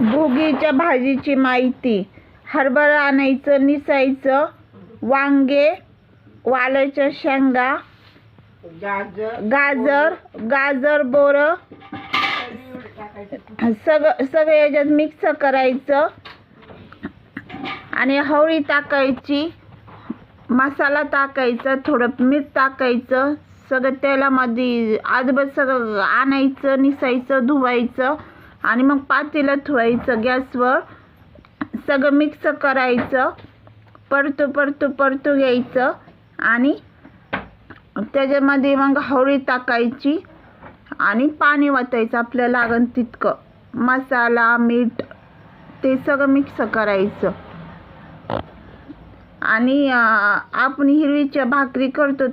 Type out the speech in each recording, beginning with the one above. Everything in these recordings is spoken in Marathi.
भोगीच्या भाजीची माहिती. हरभरा आणायचं, निसायचं, वांगे, वालाच्या शेंगा, गाजर बोरं सगळं याच्यात मिक्स करायचं आणि हवळी टाकायची, मसाला टाकायचा, थोडं मीठ टाकायचं, सगळं तेलामध्ये आजभर सगळं आणायचं, निसायचं, धुवायचं आणि मग पातेलं ठेवायचं गॅसवर. सगळं मिक्स करायचं, परतू घ्यायचं आणि त्याच्यामध्ये मग हवळी टाकायची आणि पाणी वतायचं आपल्याला लागन तितकं. मसाला, मीठ ते सगळं मिक्स करायचं. आणि आपण हिरवीच्या भाकरी करतो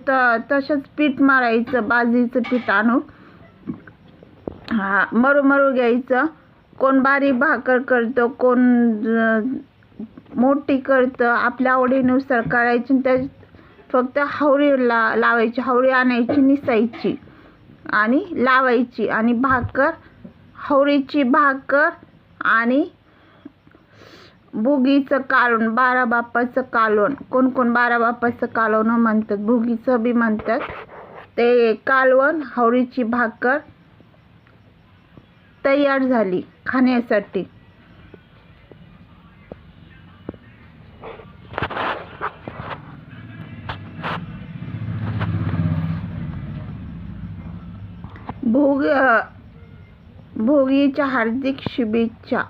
तसंच पीठ मारायचं, बाजरीचं पीठ आणून मरू घ्यायचं. कोण बारीक भाकर करतं, कोण मोठी करतं, आपल्या आवडीनुसार करायची. त्यात फक्त हवळी लावायची, हवळी आणायची, निसायची आणि लावायची आणि भाकर, हवळीची भाकर आणि भोगीचं कालवण, 12 बापाचं कालवण. कोण 12 बापाचं कालवण म्हणतात, भोगीचं बी म्हणतात. ते कालवण, हवळीची भाकर तयार झाली खाण्यासाठी. भोगीच्या हार्दिक शुभेच्छा.